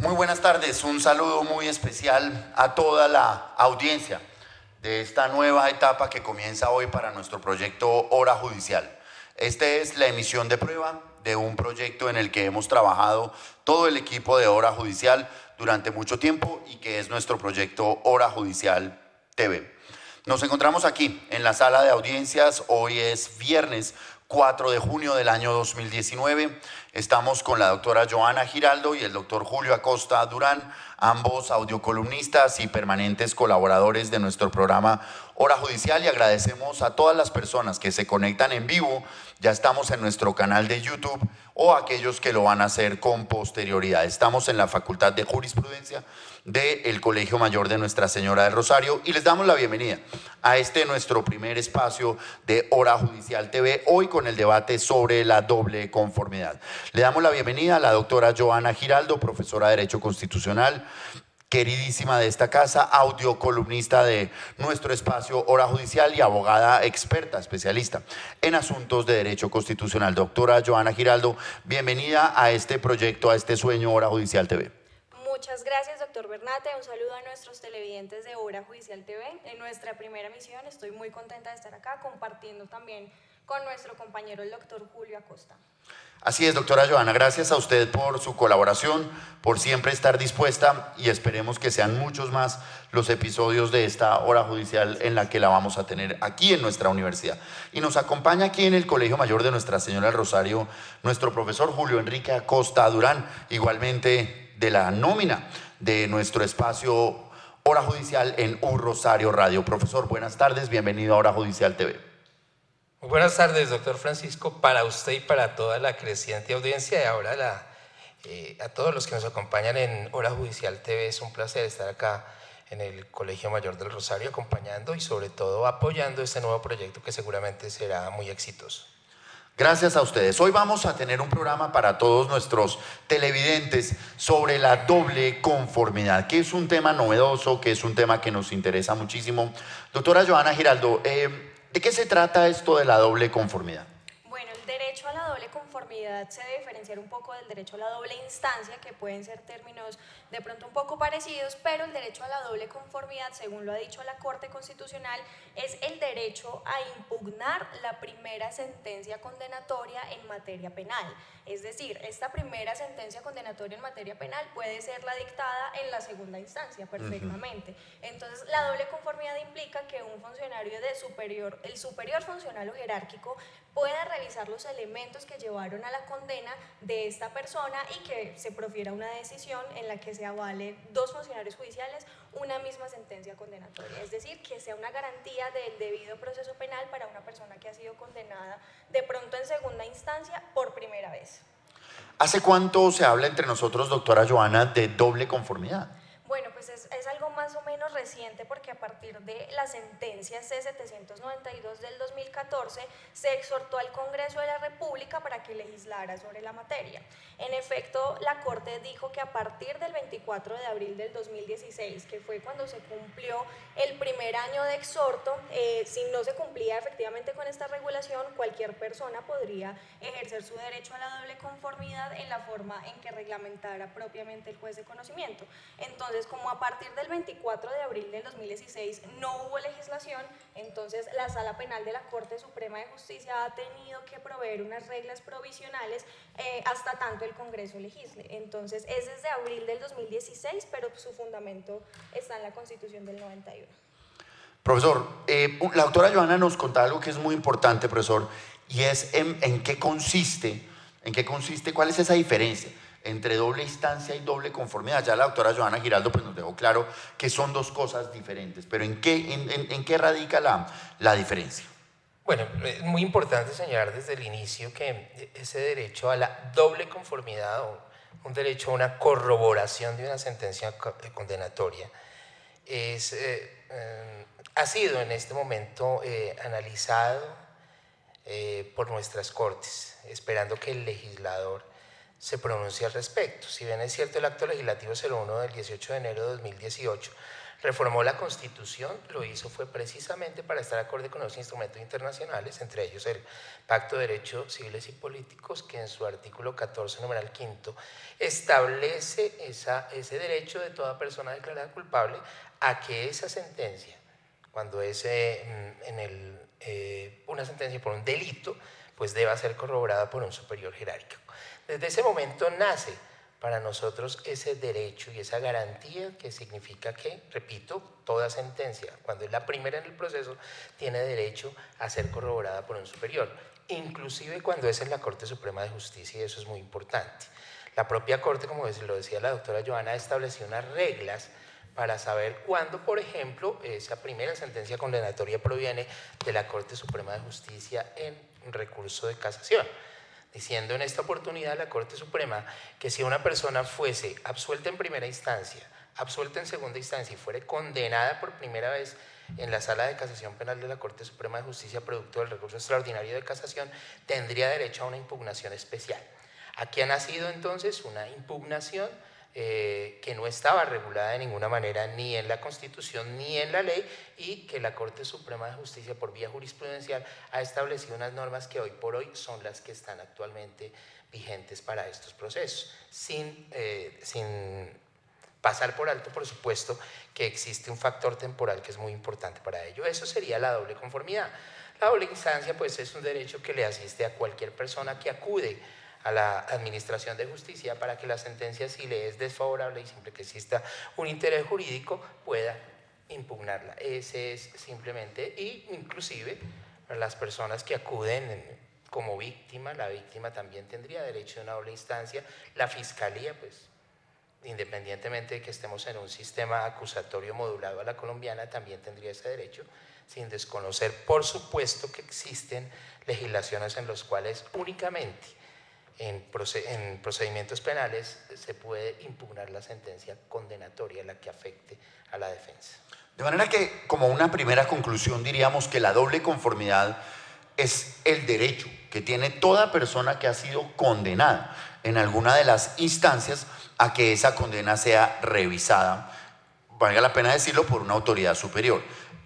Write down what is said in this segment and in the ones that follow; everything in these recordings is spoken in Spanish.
Muy buenas tardes, un saludo muy especial a toda la audiencia de esta nueva etapa que comienza hoy para nuestro proyecto Hora Judicial. Esta es la emisión de prueba de un proyecto en el que hemos trabajado todo el equipo de Hora Judicial durante mucho tiempo y que es nuestro proyecto Hora Judicial TV. Nos encontramos aquí en la sala de audiencias, hoy es viernes 4 de junio del año 2019. Estamos con la doctora Joana Giraldo y el doctor Julio Acosta Durán, ambos audiocolumnistas y permanentes colaboradores de nuestro programa Hora Judicial, y agradecemos a todas las personas que se conectan en vivo. Ya estamos en nuestro canal de YouTube o aquellos que lo van a hacer con posterioridad. Estamos en la Facultad de Jurisprudencia del Colegio Mayor de Nuestra Señora del Rosario y les damos la bienvenida a este nuestro primer espacio de Hora Judicial TV, hoy con el debate sobre la doble conformidad. Le damos la bienvenida a la doctora Joana Giraldo, profesora de Derecho Constitucional, queridísima de esta casa, audiocolumnista de nuestro espacio Hora Judicial y abogada experta, especialista en asuntos de Derecho Constitucional. Doctora Joana Giraldo, bienvenida a este proyecto, a este sueño Hora Judicial TV. Muchas gracias, doctor Bernate. Un saludo a nuestros televidentes de Hora Judicial TV. En nuestra primera misión estoy muy contenta de estar acá compartiendo también con nuestro compañero el doctor Julio Acosta. Así es, doctora Joana, gracias a usted por su colaboración, por siempre estar dispuesta, y esperemos que sean muchos más los episodios de esta Hora Judicial en la que la vamos a tener aquí en nuestra universidad. Y nos acompaña aquí en el Colegio Mayor de Nuestra Señora del Rosario nuestro profesor Julio Enrique Acosta Durán, igualmente de la nómina de nuestro espacio Hora Judicial en U Rosario Radio. Profesor, buenas tardes, bienvenido a Hora Judicial TV. Muy buenas tardes, doctor Francisco, para usted y para toda la creciente audiencia, y ahora a todos los que nos acompañan en Hora Judicial TV. Es un placer estar acá en el Colegio Mayor del Rosario acompañando y sobre todo apoyando este nuevo proyecto que seguramente será muy exitoso. Gracias a ustedes. Hoy vamos a tener un programa para todos nuestros televidentes sobre la doble conformidad, que es un tema novedoso, que es un tema que nos interesa muchísimo. Doctora Joana Giraldo, ¿de qué se trata esto de la doble conformidad? Bueno, el derecho a la doble conformidad se debe diferenciar un poco del derecho a la doble instancia, que pueden ser términos de pronto un poco parecidos, pero el derecho a la doble conformidad, según lo ha dicho la Corte Constitucional, es el derecho a impugnar la primera sentencia condenatoria en materia penal. Es decir, esta primera sentencia condenatoria en materia penal puede ser la dictada en la segunda instancia perfectamente. Entonces, la doble conformidad implica que un funcionario el superior funcional o jerárquico pueda revisar los elementos que llevaron a la condena de esta persona y que se profiera una decisión en la que se avale dos funcionarios judiciales una misma sentencia condenatoria. Es decir, que sea una garantía del debido proceso penal para una persona que ha sido condenada de pronto en segunda instancia por primera vez. ¿Hace cuánto se habla entre nosotros, doctora Joana, de doble conformidad? Bueno, pues es algo más o menos reciente, porque a partir de la sentencia C-792 del 2014 se exhortó al Congreso de la República para que legislara sobre la materia. En efecto, la Corte dijo que a partir del 24 de abril del 2016, que fue cuando se cumplió el primer año de exhorto, si no se cumplía efectivamente con esta regulación, cualquier persona podría ejercer su derecho a la doble conformidad en la forma en que reglamentara propiamente el juez de conocimiento. Entonces, como a partir del 24 de abril del 2016 no hubo legislación, entonces la Sala Penal de la Corte Suprema de Justicia ha tenido que proveer unas reglas provisionales hasta tanto el Congreso legisle. Entonces es desde abril del 2016, pero su fundamento está en la Constitución del 91. Profesor, la doctora Joana nos contaba algo que es muy importante, profesor, y es en qué consiste, cuál es esa diferencia entre doble instancia y doble conformidad. Ya la doctora Joana Giraldo pues nos dejó claro que son dos cosas diferentes, pero ¿en qué radica la diferencia? Bueno, es muy importante señalar desde el inicio que ese derecho a la doble conformidad o un derecho a una corroboración de una sentencia condenatoria ha sido en este momento analizado por nuestras cortes, esperando que el legislador se pronuncie al respecto. Si bien es cierto, el acto legislativo 01 del 18 de enero de 2018 reformó la Constitución, lo hizo fue precisamente para estar acorde con los instrumentos internacionales, entre ellos el Pacto de Derechos Civiles y Políticos, que en su artículo 14, numeral quinto, establece ese derecho de toda persona declarada culpable a que esa sentencia, cuando es una sentencia por un delito, pues deba ser corroborada por un superior jerárquico. Desde ese momento nace para nosotros ese derecho y esa garantía que significa que, repito, toda sentencia, cuando es la primera en el proceso, tiene derecho a ser corroborada por un superior, inclusive cuando es en la Corte Suprema de Justicia, y eso es muy importante. La propia Corte, como lo decía la doctora Joana, estableció unas reglas para saber cuándo, por ejemplo, esa primera sentencia condenatoria proviene de la Corte Suprema de Justicia en recurso de casación, diciendo en esta oportunidad la Corte Suprema que si una persona fuese absuelta en primera instancia, absuelta en segunda instancia y fuere condenada por primera vez en la Sala de Casación Penal de la Corte Suprema de Justicia producto del recurso extraordinario de casación, tendría derecho a una impugnación especial. Aquí ha nacido entonces una impugnación que no estaba regulada de ninguna manera ni en la Constitución ni en la ley, y que la Corte Suprema de Justicia por vía jurisprudencial ha establecido unas normas que hoy por hoy son las que están actualmente vigentes para estos procesos, sin pasar por alto, por supuesto, que existe un factor temporal que es muy importante para ello. Eso sería la doble conformidad. La doble instancia pues es un derecho que le asiste a cualquier persona que acude a la Administración de Justicia para que la sentencia, si le es desfavorable y siempre que exista un interés jurídico, pueda impugnarla. Ese es simplemente, y inclusive para las personas que acuden como víctima, la víctima también tendría derecho a una doble instancia. La Fiscalía, pues, independientemente de que estemos en un sistema acusatorio modulado a la colombiana, también tendría ese derecho, sin desconocer, por supuesto, que existen legislaciones en las cuales únicamente en procedimientos penales se puede impugnar la sentencia condenatoria, la que afecte a la defensa. De manera que, como una primera conclusión, diríamos que la doble conformidad es el derecho que tiene toda persona que ha sido condenada en alguna de las instancias a que esa condena sea revisada, valga la pena decirlo, por una autoridad superior.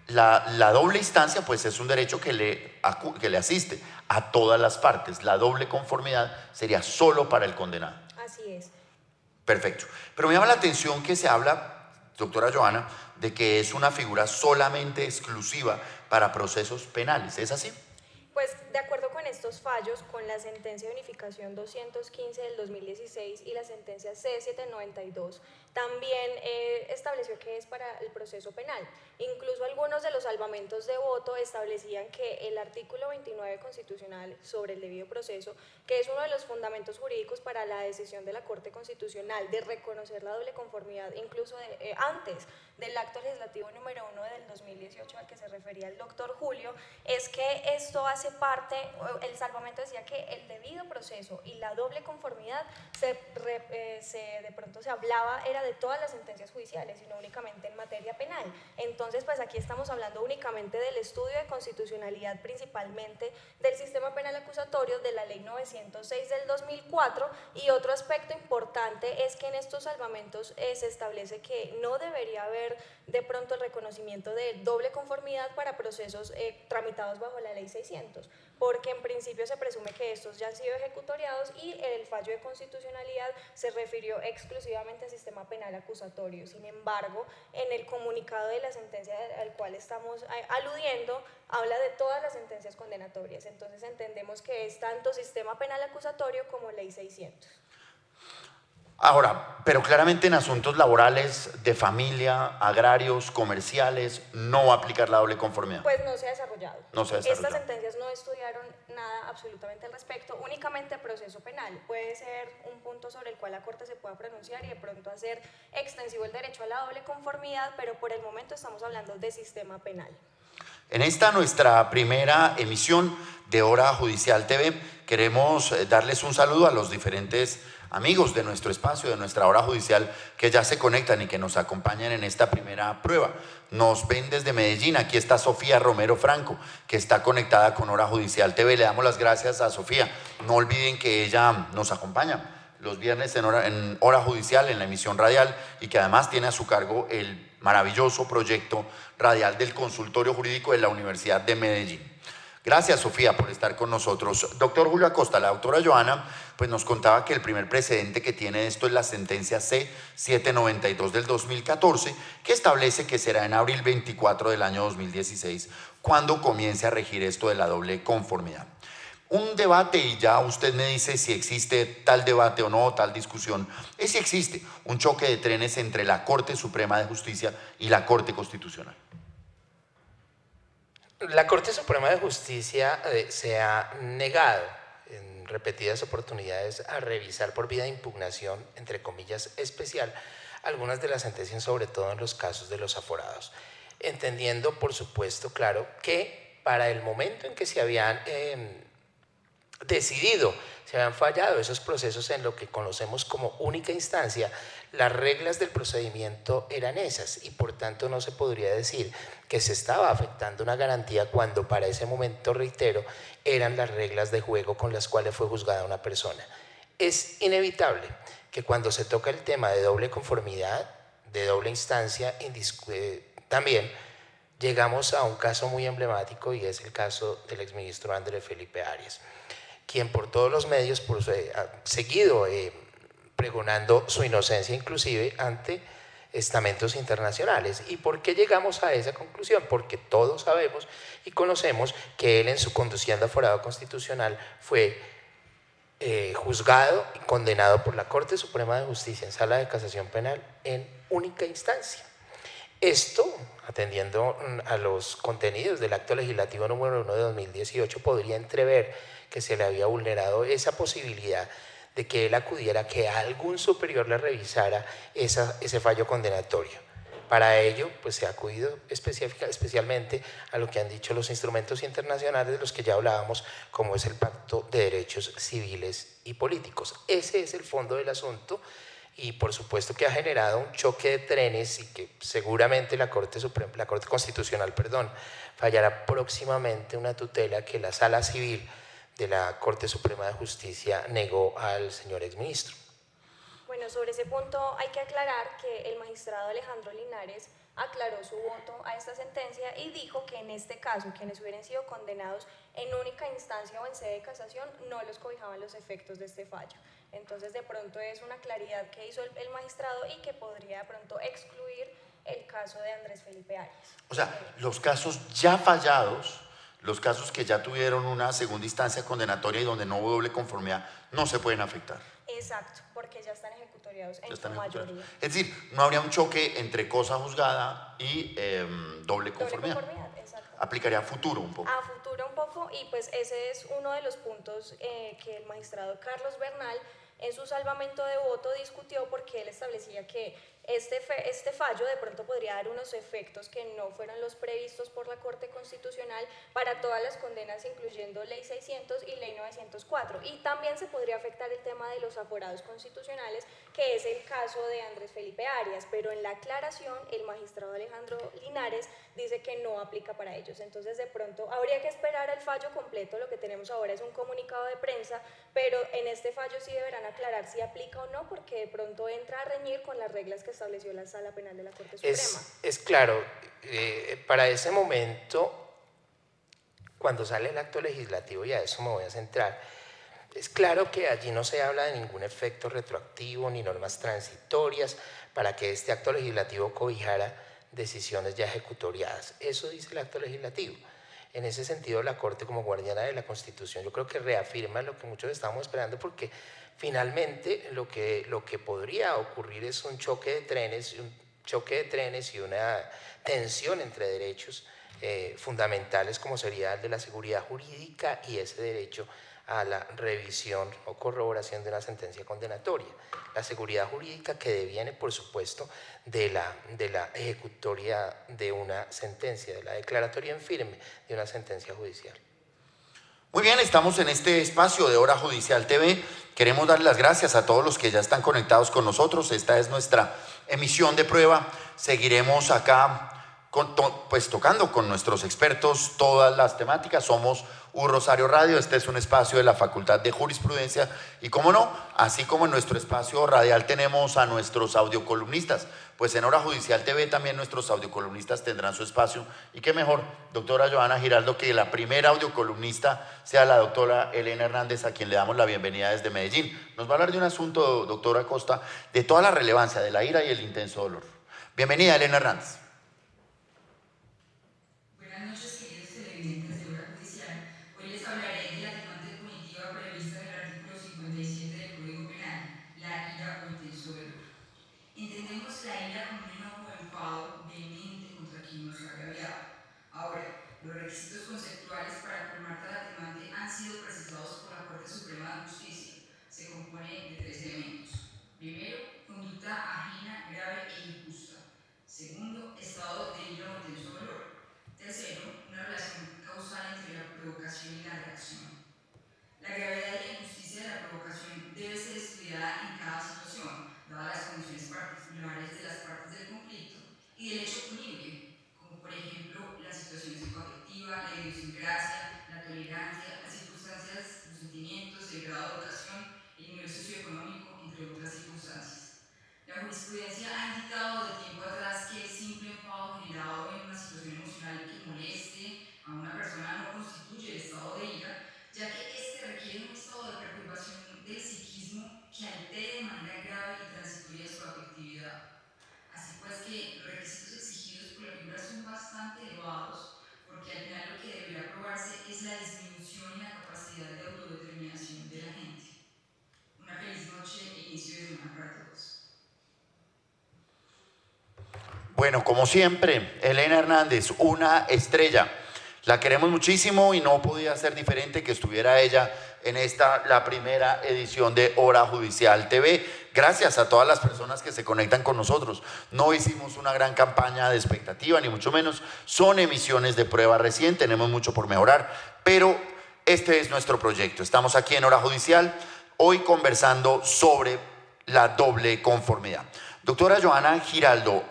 La doble instancia pues es un derecho que le asiste a todas las partes. La doble conformidad sería solo para el condenado. Así es. Perfecto. Pero me llama la atención que se habla, doctora Joana, de que es una figura solamente exclusiva para procesos penales. ¿Es así? Pues de acuerdo con estos fallos, con la sentencia de unificación 215 del 2016 y la sentencia C792, también estableció que es para el proceso penal. Incluso algunos de los salvamentos de voto establecían que el artículo 29 constitucional sobre el debido proceso, que es uno de los fundamentos jurídicos para la decisión de la Corte Constitucional de reconocer la doble conformidad, incluso antes del acto legislativo número 1 del 2018 al que se refería el doctor Julio, es que esto hace parte, el salvamento decía que el debido proceso y la doble conformidad de pronto se hablaba, era de todas las sentencias judiciales y no únicamente en materia penal. Entonces, pues aquí estamos hablando únicamente del estudio de constitucionalidad, principalmente del sistema penal acusatorio, de la ley 906 del 2004, y otro aspecto importante es que en estos salvamentos se establece que no debería haber de pronto el reconocimiento de doble conformidad para procesos tramitados bajo la ley 600, porque en principio se presume que estos ya han sido ejecutoriados y el fallo de constitucionalidad se refirió exclusivamente al sistema penal acusatorio. Sin embargo, en el comunicado de la sentencia al cual estamos aludiendo, habla de todas las sentencias condenatorias. Entonces entendemos que es tanto sistema penal acusatorio como ley 600. Ahora, pero claramente en asuntos laborales, de familia, agrarios, comerciales, no va a aplicar la doble conformidad. Pues no se ha desarrollado. No se ha desarrollado. Estas sentencias no estudiaron nada absolutamente al respecto, únicamente proceso penal. Puede ser un punto sobre el cual la Corte se pueda pronunciar y de pronto hacer extensivo el derecho a la doble conformidad, pero por el momento estamos hablando de sistema penal. En esta nuestra primera emisión de Hora Judicial TV, queremos darles un saludo a los diferentes amigos de nuestro espacio, de nuestra Hora Judicial, que ya se conectan y que nos acompañan en esta primera prueba. Nos ven desde Medellín. Aquí está Sofía Romero Franco, que está conectada con Hora Judicial TV. Le damos las gracias a Sofía. No olviden que ella nos acompaña los viernes en hora judicial, en la emisión radial, y que además tiene a su cargo el maravilloso proyecto radial del Consultorio Jurídico de la Universidad de Medellín. Gracias, Sofía, por estar con nosotros. Doctor Julio Acosta, la doctora Joana pues nos contaba que el primer precedente que tiene esto es la sentencia C-792 del 2014, que establece que será en abril 24 del año 2016 cuando comience a regir esto de la doble conformidad. Un debate, y ya usted me dice si existe tal debate o no, tal discusión, es si existe un choque de trenes entre la Corte Suprema de Justicia y la Corte Constitucional. La Corte Suprema de Justicia se ha negado en repetidas oportunidades a revisar por vía de impugnación, entre comillas, especial, algunas de las sentencias, sobre todo en los casos de los aforados, entendiendo, por supuesto, claro, que para el momento en que se habían se habían fallado esos procesos en lo que conocemos como única instancia, las reglas del procedimiento eran esas y por tanto no se podría decir que se estaba afectando una garantía cuando para ese momento, reitero, eran las reglas de juego con las cuales fue juzgada una persona. Es inevitable que cuando se toca el tema de doble conformidad, de doble instancia, también llegamos a un caso muy emblemático y es el caso del exministro Andrés Felipe Arias, quien por todos los medios ha seguido pregonando su inocencia inclusive ante estamentos internacionales. ¿Y por qué llegamos a esa conclusión? Porque todos sabemos y conocemos que él en su conducción de aforado constitucional fue juzgado y condenado por la Corte Suprema de Justicia en sala de casación penal en única instancia. Esto, atendiendo a los contenidos del acto legislativo número 1 de 2018, podría entrever que se le había vulnerado esa posibilidad de que él acudiera a que algún superior le revisara ese fallo condenatorio. Para ello, pues se ha acudido especialmente a lo que han dicho los instrumentos internacionales de los que ya hablábamos, como es el Pacto de Derechos Civiles y Políticos. Ese es el fondo del asunto y por supuesto que ha generado un choque de trenes y que seguramente la Corte Constitucional, fallará próximamente una tutela que la Sala Civil de la Corte Suprema de Justicia negó al señor exministro. Bueno, sobre ese punto hay que aclarar que el magistrado Alejandro Linares aclaró su voto a esta sentencia y dijo que en este caso quienes hubieran sido condenados en única instancia o en sede de casación no los cobijaban los efectos de este fallo. Entonces de pronto es una claridad que hizo el magistrado y que podría de pronto excluir el caso de Andrés Felipe Arias. O sea, los casos ya fallados, los casos que ya tuvieron una segunda instancia condenatoria y donde no hubo doble conformidad, no se pueden afectar. Exacto, porque ya están ejecutoriados en su mayoría. Es decir, no habría un choque entre cosa juzgada y doble conformidad. Doble conformidad, exacto. Aplicaría a futuro un poco. A futuro un poco, y pues ese es uno de los puntos que el magistrado Carlos Bernal en su salvamento de voto discutió, porque él establecía que este fallo de pronto podría dar unos efectos que no fueron los previstos por la Corte Constitucional para todas las condenas, incluyendo Ley 600 y Ley 904. Y también se podría afectar el tema de los aforados constitucionales, que es el caso de Andrés Felipe Arias, pero en la aclaración el magistrado Alejandro Linares dice que no aplica para ellos. Entonces de pronto habría que esperar al fallo completo. Lo que tenemos ahora es un comunicado de prensa, pero en este fallo sí deberán aclarar si aplica o no, porque de pronto entra a reñir con las reglas que estableció la Sala Penal de la Corte Suprema. Es claro, para ese momento, cuando sale el acto legislativo, y a eso me voy a centrar, es claro que allí no se habla de ningún efecto retroactivo ni normas transitorias para que este acto legislativo cobijara decisiones ya ejecutoriadas. Eso dice el acto legislativo. En ese sentido, la Corte, como guardiana de la Constitución, yo creo que reafirma lo que muchos estábamos esperando, porque finalmente lo que podría ocurrir es un choque de trenes y una tensión entre derechos fundamentales, como sería el de la seguridad jurídica y ese derecho a la revisión o corroboración de una sentencia condenatoria. La seguridad jurídica que deviene, por supuesto, de la ejecutoria de una sentencia, de la declaratoria en firme de una sentencia judicial. Muy bien, estamos en este espacio de Hora Judicial TV. Queremos dar las gracias a todos los que ya están conectados con nosotros. Esta es nuestra emisión de prueba. Seguiremos acá pues tocando con nuestros expertos todas las temáticas. Somos U Rosario Radio, este es un espacio de la Facultad de Jurisprudencia y cómo no, así como en nuestro espacio radial tenemos a nuestros audiocolumnistas, pues en Hora Judicial TV también nuestros audiocolumnistas tendrán su espacio y qué mejor, doctora Johanna Giraldo, que la primera audiocolumnista sea la doctora Elena Hernández, a quien le damos la bienvenida desde Medellín. Nos va a hablar de un asunto, doctora Costa, de toda la relevancia de la ira y el intenso dolor. Bienvenida, Elena Hernández. Entendemos la ira como un enojo o enfado vehemente contra quien nos ha agraviado. Ahora, los requisitos conceptuales para colmar tal atenuante han sido precisados por la Corte Suprema de Justicia. Se compone de 3 elementos. Primero, conducta ajena, grave e injusta. Segundo, estado de ira o intenso dolor. Tercero, una relación causal entre la provocación y la reacción. La gravedad y la injusticia de la provocación debe ser estudiada en cada situación, dadas las condiciones particulares de las partes del conflicto y del hecho punible, como por ejemplo la situación psicoafectiva, la idiosincrasia, la tolerancia, las circunstancias, los sentimientos, el grado de educación, el nivel socioeconómico, entre otras circunstancias. La jurisprudencia ha indicado de tiempo atrás que el simple enfado generado en una situación emocional que moleste a una persona no constituye el estado de ira, ya que este requiere un estado de perturbación del psiquismo que altere de manera grave y transitoria su afectividad. Así pues que los requisitos exigidos por la figura son bastante elevados, porque al final lo que deberá probarse es la disminución en la capacidad de autodeterminación de la gente. Una feliz noche e inicio de semana para todos. Bueno, como siempre, Elena Hernández, una estrella. La queremos muchísimo y no podía ser diferente que estuviera ella en la primera edición de Hora Judicial TV. Gracias a todas las personas que se conectan con nosotros. No hicimos una gran campaña de expectativa, ni mucho menos. Son emisiones de prueba recién, tenemos mucho por mejorar, pero este es nuestro proyecto. Estamos aquí en Hora Judicial, hoy conversando sobre la doble conformidad. Doctora Johanna Giraldo,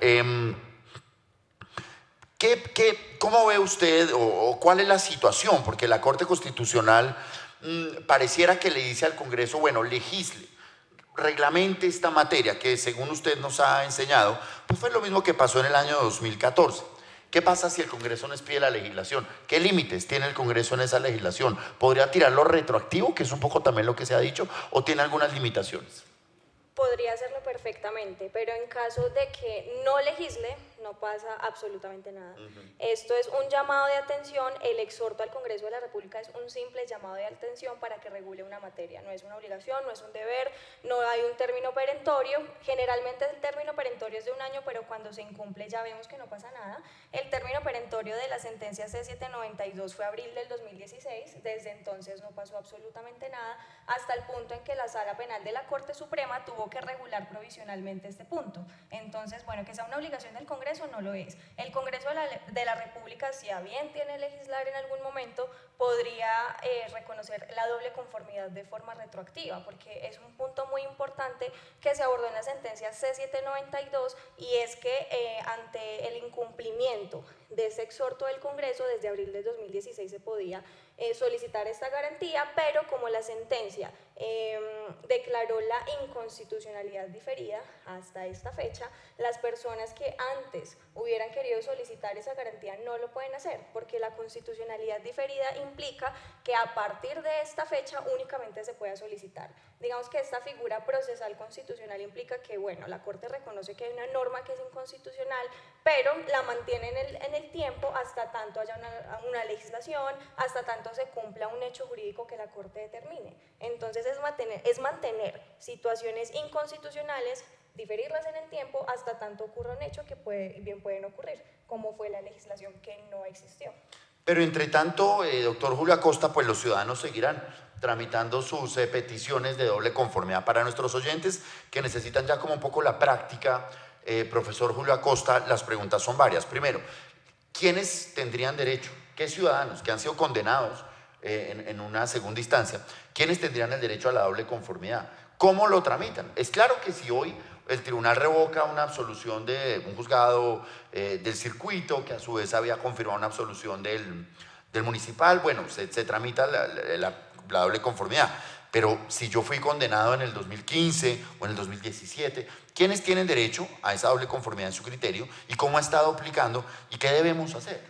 ¿cómo ve usted o cuál es la situación? Porque la Corte Constitucional pareciera que le dice al Congreso, bueno, legisle, reglamente esta materia, que según usted nos ha enseñado, pues fue lo mismo que pasó en el año 2014. ¿Qué pasa si el Congreso nos pide la legislación? ¿Qué límites tiene el Congreso en esa legislación? ¿Podría tirarlo retroactivo, que es un poco también lo que se ha dicho, o tiene algunas limitaciones? Podría hacerlo perfectamente, pero en caso de que no legisle, no pasa absolutamente nada. Esto es un llamado de atención, el exhorto al Congreso de la República es un simple llamado de atención para que regule una materia, no es una obligación, no es un deber, no hay un término perentorio, generalmente el término perentorio es de 1 año, pero cuando se incumple ya vemos que no pasa nada. El término perentorio de la sentencia C792 fue abril del 2016, desde entonces no pasó absolutamente nada, hasta el punto en que la Sala Penal de la Corte Suprema tuvo que regular provisionalmente este punto. Entonces, bueno, que sea una obligación del Congreso no lo es. El Congreso de la República, si a bien tiene legislar en algún momento, podría reconocer la doble conformidad de forma retroactiva, porque es un punto muy importante que se abordó en la sentencia C792 y es que ante el incumplimiento de ese exhorto del Congreso, desde abril del 2016 se podía solicitar esta garantía, pero como la sentencia declaró la inconstitucionalidad diferida hasta esta fecha, las personas que antes hubieran querido solicitar esa garantía no lo pueden hacer, porque la constitucionalidad diferida implica que a partir de esta fecha únicamente se pueda solicitar. Digamos que esta figura procesal constitucional implica que, bueno, la Corte reconoce que hay una norma que es inconstitucional, pero la mantiene en el tiempo hasta tanto haya una legislación, hasta tanto se cumpla un hecho jurídico que la Corte determine. Entonces es mantener situaciones inconstitucionales, diferirlas en el tiempo hasta tanto ocurra un hecho que bien pueden ocurrir, como fue la legislación que no existió. Pero entre tanto, doctor Julio Acosta, pues los ciudadanos seguirán tramitando sus peticiones de doble conformidad. Para nuestros oyentes que necesitan ya como un poco la práctica, profesor Julio Acosta, las preguntas son varias. Primero, ¿quiénes tendrían derecho? ¿Qué ciudadanos que han sido condenados en una segunda instancia? ¿Quiénes tendrían el derecho a la doble conformidad? ¿Cómo lo tramitan? Es claro que si hoy el tribunal revoca una absolución de un juzgado del circuito, que a su vez había confirmado una absolución del municipal. Bueno, se tramita la doble conformidad. Pero si yo fui condenado en el 2015 o en el 2017, ¿quiénes tienen derecho a esa doble conformidad en su criterio y cómo ha estado aplicando y qué debemos hacer?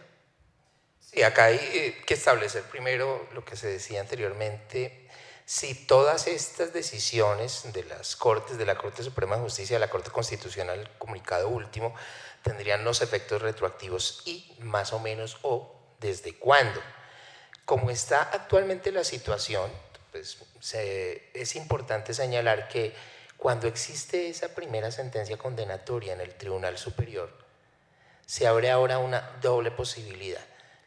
Sí, acá hay que establecer primero lo que se decía anteriormente. Si todas estas decisiones de las Cortes, de la Corte Suprema de Justicia, de la Corte Constitucional, el comunicado último, tendrían los efectos retroactivos y más o menos o desde cuándo. Como está actualmente la situación, pues es importante señalar que cuando existe esa primera sentencia condenatoria en el Tribunal Superior, se abre ahora una doble posibilidad.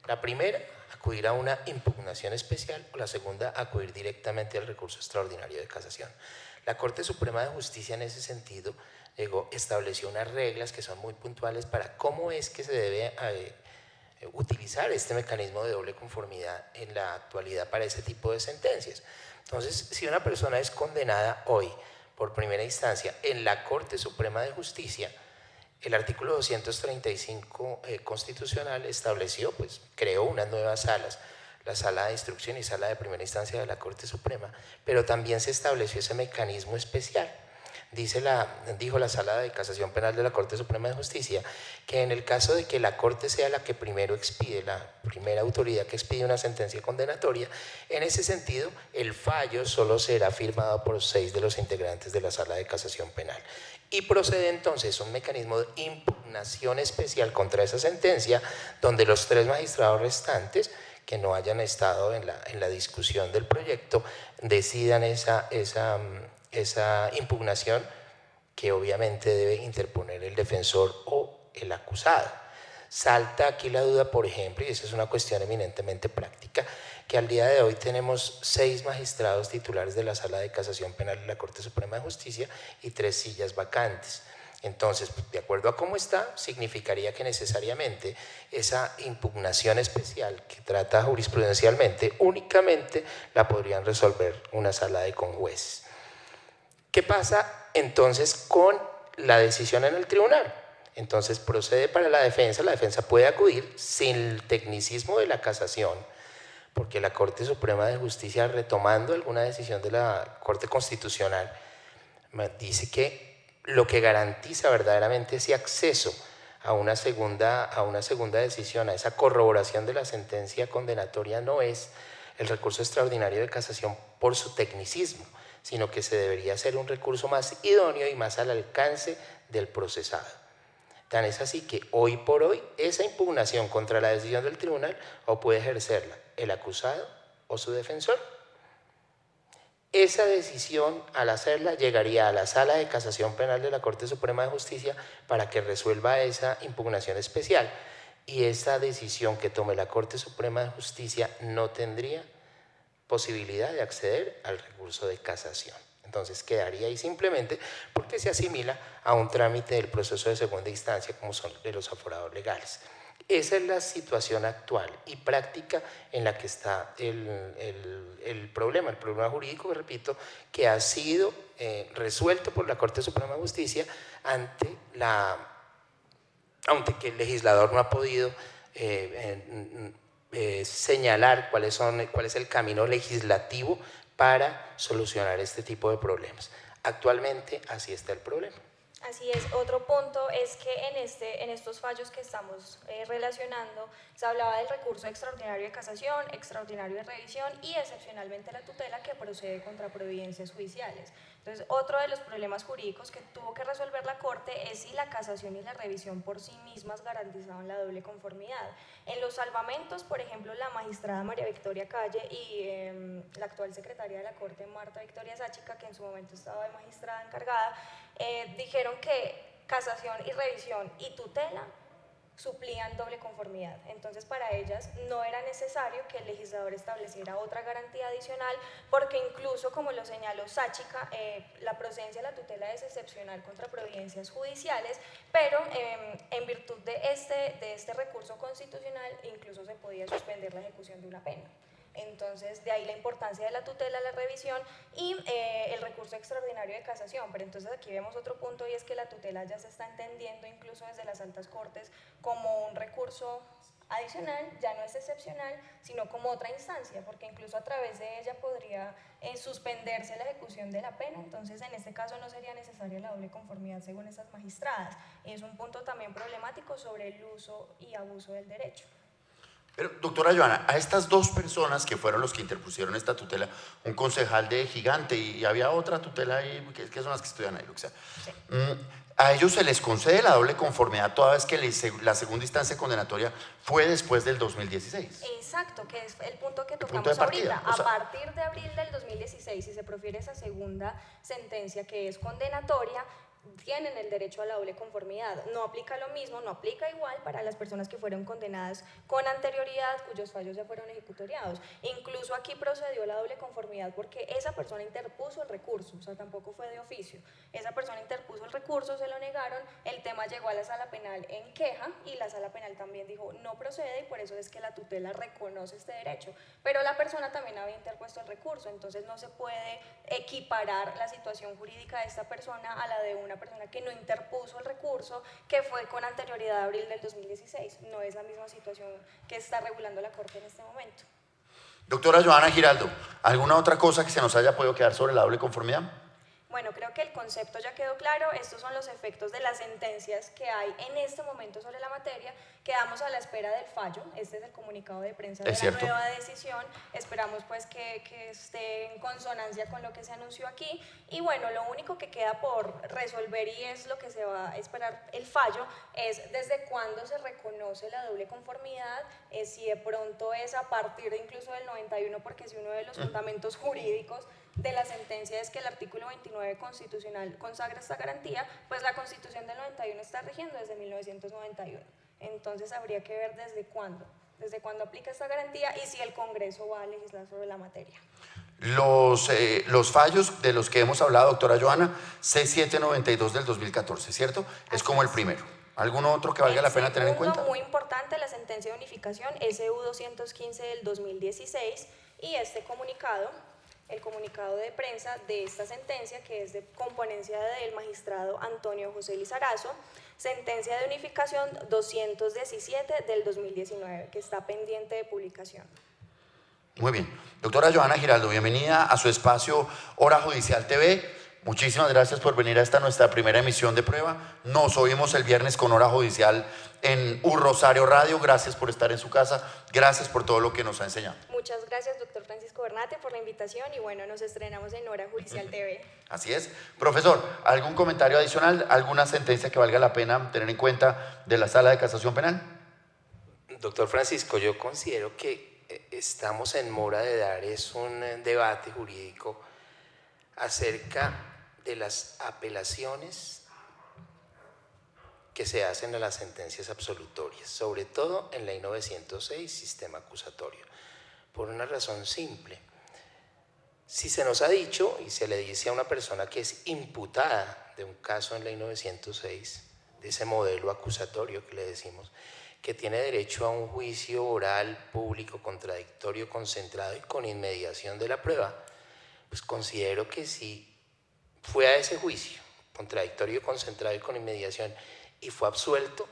La primera, acudir a una impugnación especial, o la segunda, acudir directamente al recurso extraordinario de casación. La Corte Suprema de Justicia en ese sentido estableció unas reglas que son muy puntuales para cómo es que se debe utilizar este mecanismo de doble conformidad en la actualidad para ese tipo de sentencias. Entonces, si una persona es condenada hoy por primera instancia en la Corte Suprema de Justicia, el artículo 235 constitucional estableció, pues creó unas nuevas salas, la sala de instrucción y sala de primera instancia de la Corte Suprema, pero también se estableció ese mecanismo especial. Dijo la Sala de Casación Penal de la Corte Suprema de Justicia que en el caso de que la Corte sea la que primero expide, la primera autoridad que expide una sentencia condenatoria, en ese sentido el fallo solo será firmado por 6 de los integrantes de la Sala de Casación Penal. Y procede entonces un mecanismo de impugnación especial contra esa sentencia, donde los 3 magistrados restantes que no hayan estado en la discusión del proyecto decidan esa impugnación, que obviamente debe interponer el defensor o el acusado. Salta aquí la duda, por ejemplo, y esa es una cuestión eminentemente práctica, que al día de hoy tenemos 6 magistrados titulares de la Sala de Casación Penal de la Corte Suprema de Justicia y 3 sillas vacantes. Entonces, de acuerdo a cómo está, significaría que necesariamente esa impugnación especial que trata jurisprudencialmente únicamente la podrían resolver una sala de conjueces. ¿Qué pasa entonces con la decisión en el tribunal? Entonces procede para la defensa puede acudir sin el tecnicismo de la casación, porque la Corte Suprema de Justicia, retomando alguna decisión de la Corte Constitucional, dice que lo que garantiza verdaderamente ese acceso a una segunda decisión, a esa corroboración de la sentencia condenatoria, no es el recurso extraordinario de casación por su tecnicismo, sino que se debería hacer un recurso más idóneo y más al alcance del procesado. Tan es así que hoy por hoy esa impugnación contra la decisión del tribunal o puede ejercerla el acusado o su defensor. Esa decisión, al hacerla, llegaría a la Sala de Casación Penal de la Corte Suprema de Justicia para que resuelva esa impugnación especial, y esa decisión que tome la Corte Suprema de Justicia no tendría posibilidad de acceder al recurso de casación. Entonces quedaría ahí simplemente porque se asimila a un trámite del proceso de segunda instancia, como son de los aforados legales. Esa es la situación actual y práctica en la que está el problema jurídico, repito, que ha sido resuelto por la Corte Suprema de Justicia aunque el legislador no ha podido señalar cuál es el camino legislativo para solucionar este tipo de problemas. Actualmente así está el problema. Así es. Otro punto es que en estos fallos que estamos relacionando se hablaba del recurso extraordinario de casación, extraordinario de revisión y excepcionalmente la tutela que procede contra providencias judiciales. Entonces, otro de los problemas jurídicos que tuvo que resolver la Corte es si la casación y la revisión por sí mismas garantizaban la doble conformidad. En los salvamentos, por ejemplo, la magistrada María Victoria Calle y la actual secretaria de la Corte, Marta Victoria Sáchica, que en su momento estaba de magistrada encargada, dijeron que casación y revisión y tutela suplían doble conformidad. Entonces, para ellas no era necesario que el legislador estableciera otra garantía adicional, porque incluso, como lo señaló Sáchica, la procedencia de la tutela es excepcional contra providencias judiciales, pero en virtud de este recurso constitucional incluso se podía suspender la ejecución de una pena. Entonces, de ahí la importancia de la tutela, la revisión y el recurso extraordinario de casación. Pero entonces aquí vemos otro punto, y es que la tutela ya se está entendiendo incluso desde las altas cortes como un recurso adicional, ya no es excepcional, sino como otra instancia, porque incluso a través de ella podría suspenderse la ejecución de la pena. Entonces, en este caso no sería necesaria la doble conformidad según esas magistradas. Y es un punto también problemático sobre el uso y abuso del derecho. Pero, doctora Joana, a estas dos personas que fueron los que interpusieron esta tutela, un concejal de Gigante y había otra tutela ahí, que son las que estudian ahí, Luxa, sí. A ellos se les concede la doble conformidad toda vez que la segunda instancia condenatoria fue después del 2016. Exacto, que es el punto que tocamos ahorita. A partir de abril del 2016, si se profiere esa segunda sentencia que es condenatoria, tienen el derecho a la doble conformidad. No aplica lo mismo, no aplica igual para las personas que fueron condenadas con anterioridad, cuyos fallos ya fueron ejecutoriados. Incluso aquí procedió la doble conformidad porque esa persona interpuso el recurso, o sea, tampoco fue de oficio. Esa persona interpuso el recurso, se lo negaron, el tema llegó a la sala penal en queja y la sala penal también dijo no procede, y por eso es que la tutela reconoce este derecho. Pero la persona también había interpuesto el recurso, entonces no se puede equiparar la situación jurídica de esta persona a la de una persona que no interpuso el recurso, que fue con anterioridad a abril del 2016. No es la misma situación que está regulando la Corte en este momento. Doctora Joana Giraldo, ¿alguna otra cosa que se nos haya podido quedar sobre la doble conformidad? Bueno, creo que el concepto ya quedó claro. Estos son los efectos de las sentencias que hay en este momento sobre la materia. Quedamos a la espera del fallo. Este es el comunicado de prensa de la nueva decisión. Esperamos pues que esté en consonancia con lo que se anunció aquí. Y bueno, lo único que queda por resolver, y es lo que se va a esperar el fallo, es desde cuándo se reconoce la doble conformidad, si de pronto es a partir de incluso del 91, porque si uno de los fundamentos jurídicos de la sentencia es que el artículo 29 constitucional consagra esta garantía, pues la Constitución del 91 está rigiendo desde 1991. Entonces habría que ver desde cuándo aplica esta garantía y si el Congreso va a legislar sobre la materia. Los fallos de los que hemos hablado, doctora Joana, C792 del 2014, ¿cierto? Es como el primero. ¿Algún otro que valga la pena tener en cuenta? Muy importante, la sentencia de unificación SU 215 del 2016 y este comunicado, el comunicado de prensa de esta sentencia, que es de componencia del magistrado Antonio José Lizarazo, sentencia de unificación 217 del 2019, que está pendiente de publicación. Muy bien. Doctora Joana Giraldo, bienvenida a su espacio Hora Judicial TV. Muchísimas gracias por venir a esta nuestra primera emisión de prueba. Nos oímos el viernes con Hora Judicial en Un Rosario Radio. Gracias por estar en su casa. Gracias por todo lo que nos ha enseñado. Muchas gracias, doctor Francisco Bernate, por la invitación, y bueno, nos estrenamos en Hora Judicial TV. Así es. Profesor, ¿algún comentario adicional? ¿Alguna sentencia que valga la pena tener en cuenta de la Sala de Casación Penal? Doctor Francisco, yo considero que estamos en mora de dar un debate jurídico acerca de las apelaciones que se hacen a las sentencias absolutorias, sobre todo en Ley 906, sistema acusatorio, por una razón simple. Si se nos ha dicho y se le dice a una persona que es imputada de un caso en Ley 906, de ese modelo acusatorio que le decimos, que tiene derecho a un juicio oral, público, contradictorio, concentrado y con inmediación de la prueba, pues considero que si fue a ese juicio, contradictorio, concentrado y con inmediación, y fue absuelto,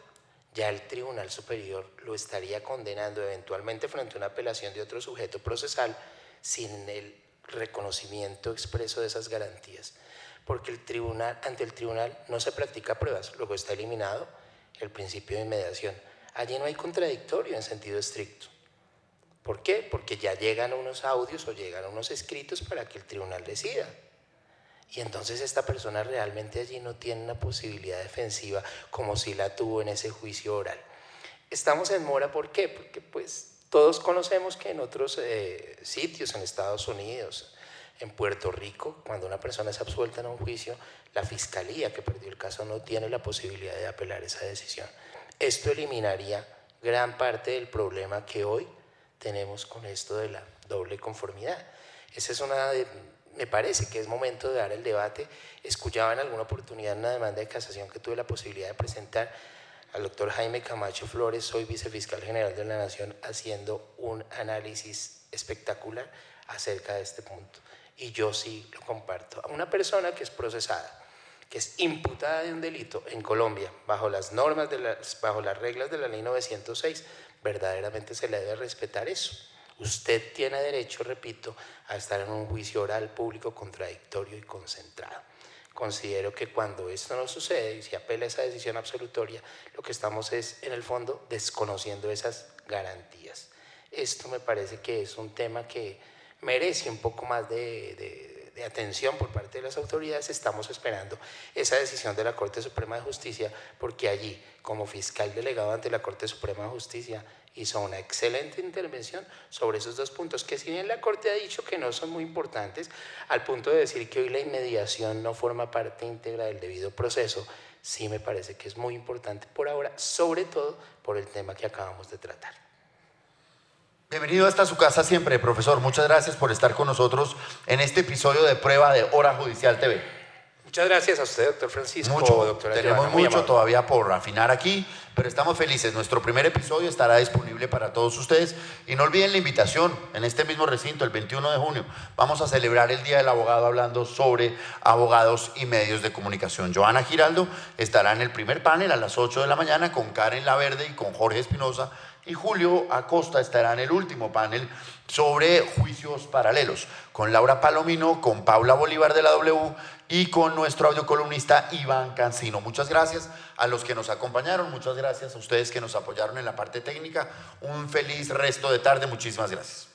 ya el Tribunal Superior lo estaría condenando eventualmente frente a una apelación de otro sujeto procesal sin el reconocimiento expreso de esas garantías. Porque ante el tribunal no se practica pruebas, luego está eliminado el principio de inmediación. Allí no hay contradictorio en sentido estricto. ¿Por qué? Porque ya llegan unos audios o llegan unos escritos para que el tribunal decida. Y entonces esta persona realmente allí no tiene una posibilidad defensiva como si la tuvo en ese juicio oral. Estamos en mora, ¿por qué? Porque pues todos conocemos que en otros sitios, en Estados Unidos, en Puerto Rico, cuando una persona es absuelta en un juicio, la fiscalía que perdió el caso no tiene la posibilidad de apelar esa decisión. Esto eliminaría gran parte del problema que hoy tenemos con esto de la doble conformidad. Esa es me parece que es momento de dar el debate. Escuchaba en alguna oportunidad una demanda de casación que tuve la posibilidad de presentar al doctor Jaime Camacho Flores, soy vicefiscal general de la Nación, haciendo un análisis espectacular acerca de este punto. Y yo sí lo comparto. A una persona que es procesada, que es imputada de un delito en Colombia, bajo las normas, bajo las reglas de la ley 906, verdaderamente se le debe respetar eso. Usted tiene derecho, repito, a estar en un juicio oral, público, contradictorio y concentrado. Considero que cuando esto no sucede y se apela a esa decisión absolutoria, lo que estamos es, en el fondo, desconociendo esas garantías. Esto me parece que es un tema que merece un poco más de atención por parte de las autoridades. Estamos esperando esa decisión de la Corte Suprema de Justicia, porque allí, como fiscal delegado ante la Corte Suprema de Justicia, hizo una excelente intervención sobre esos dos puntos, que si bien la Corte ha dicho que no son muy importantes, al punto de decir que hoy la inmediación no forma parte íntegra del debido proceso, sí me parece que es muy importante por ahora, sobre todo por el tema que acabamos de tratar. Bienvenido hasta su casa siempre, profesor. Muchas gracias por estar con nosotros en este episodio de Prueba de Hora Judicial TV. Muchas gracias a usted, doctor Francisco. Tenemos mucho todavía por afinar aquí, pero estamos felices. Nuestro primer episodio estará disponible para todos ustedes. Y no olviden la invitación en este mismo recinto, el 21 de junio. Vamos a celebrar el Día del Abogado hablando sobre abogados y medios de comunicación. Joana Giraldo estará en el primer panel a las 8 de la mañana con Karen Laverde y con Jorge Espinosa. Y Julio Acosta estará en el último panel sobre juicios paralelos, con Laura Palomino, con Paula Bolívar de la W y con nuestro audiocolumnista Iván Cancino. Muchas gracias a los que nos acompañaron, muchas gracias a ustedes que nos apoyaron en la parte técnica. Un feliz resto de tarde, muchísimas gracias.